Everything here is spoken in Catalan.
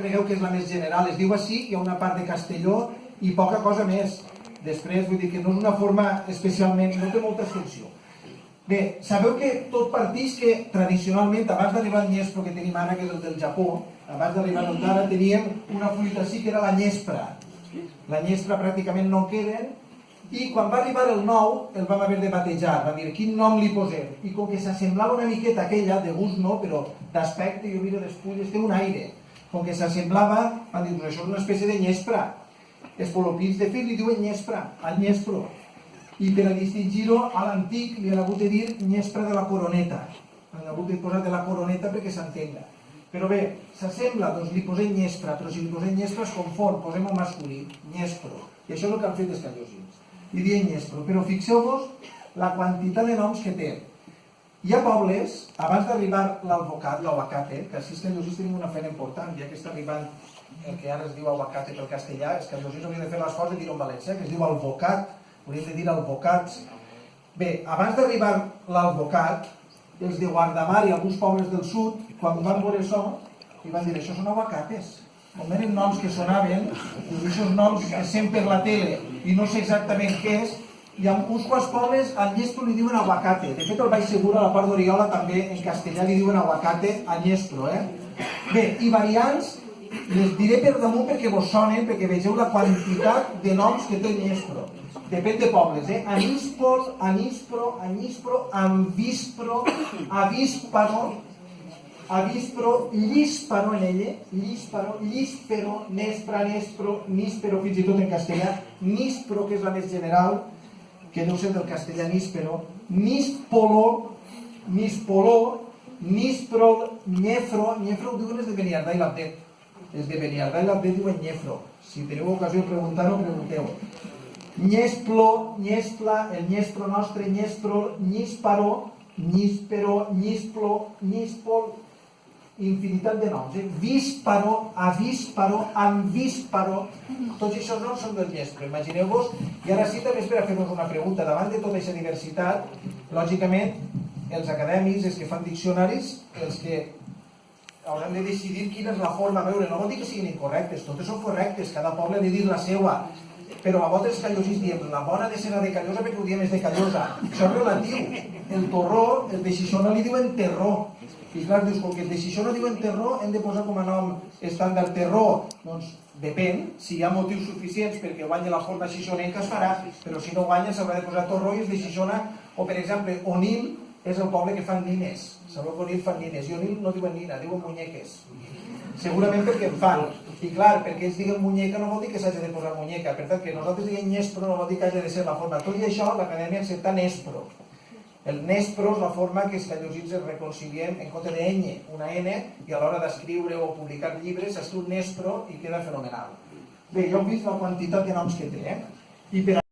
cregueu que és la més general, es diu així, hi ha una part de Castelló i poca cosa més. Després, vull dir que no és una forma especialment, no té molta extensió. Bé, sabeu que tot partix que tradicionalment, abans d'arribar al nyespro que tenim ara, que és el del Japó, abans d'arribar al d'ara teníem una fruita així que era la nyespra. La nyespra pràcticament no queden, i quan va arribar el nou, el vam haver de batejar, vam dir, quin nom li posem? I com que s'assemblava una miqueta aquella, de gust no, però d'aspecte, jo miro les fulles, té un aire. Com que s'assemblava, van dir, això és una espècie de nyespra. Els polopins de fet li diuen nyespra, al nyespro. I per a distingir-ho, a l'antic li han hagut de dir nyespra de la coroneta. Han hagut de posar de la coroneta perquè s'entenga. Però bé, s'assembla, doncs li posem nyespra, però si li posem nyespra es confon, posem-ho masculí, nyespro. I això és el que han fet els callosins. Li diuen nyespro, però fixeu-vos la quantitat de noms que té. Hi ha pobles, abans d'arribar l'alvocat, l'auacate, que així els callosins tenim una feina important, ja que està arribant el que ara es diu aguacate pel castellà, els callosins haurien de fer l'esforç de dir-ho en valencià, que es diu alvocat, hauríem de dir albocats. Bé, abans d'arribar l'alvocat, els de Guardamar i alguns pobles del sud, quan van veure això, i van dir, això són aguacates. Com eren noms que sonaven, aquests noms que sent per la tele i no sé exactament què és, i en uns quants pobles al nyespro li diuen aguacate. De fet, el Baix Segur, a la part d'Oriola, també en castellà li diuen aguacate a nyespro. Bé, i variants, les diré per damunt perquè vos sonen, perquè vegeu la quantitat de noms que té el nyespro. Depèn de pobles, Anispor, Anispro, Anispro, Amvispro, Avísparo, Avíspro, Llisparo en ella, Llisparo, Llispero, Nespra, Nespro, Níspero, fins i tot en castellà, Níspro, que és la més general, que deu ser del castellà Níspero, Níspolo, Níspoló, Nísprol, Nyefro, Nyefro ho diuen els de Beniardà i l'Abdet. Els de Beniardà i l'Abdet diuen Nyefro. Si teniu ocasió de preguntar-ho, pregunteu. Nyesplo, Nyespla, el Nyespro nostre, Nyespro, Nysparo, Nyspero, Nysplo, Nyspol, infinitat de noms. Vísparo, Avísparo, Amvísparo, tots aquests noms són del Nyespro, imagineu-vos. I ara sí, també és per a fer-nos una pregunta. Davant de tota aquesta diversitat, lògicament, els acadèmics, els que fan diccionaris, els que hauran de decidir quina és la forma. A veure, no vol dir que siguin incorrectes, totes són correctes, cada poble ha de dir la seva. Però a vegades els callosins diem, la bona de ser de Callosa perquè ho diem és de Callosa. Això és relatiu. El torró, el de Xixona li diuen terró. I clar, dius, com que el de Xixona diuen terró, hem de posar com a nom estàndard terró. Doncs depèn, si hi ha motius suficients perquè guanyi la forma xixonenca es farà, però si no guanya s'haurà de posar torró i és de Xixona. O per exemple, Onil és el poble que fan nines. Sabeu que Onil fan nines. I Onil no diuen nina, diuen muñeques. Segurament perquè en fan. I clar, perquè ells diguen muñeca no vol dir que s'hagi de posar muñeca. Per tant, que nosaltres diguem nyespro no vol dir que hagi de ser la forma. Tot i això, l'acadèmia accepta nespro. El nespro és la forma que els callosins es reconcilien en compte d'eny, una N, i a l'hora d'escriure o publicar llibres s'escriu nespro i queda fenomenal. Bé, ja heu vist la quantitat de noms que té, I per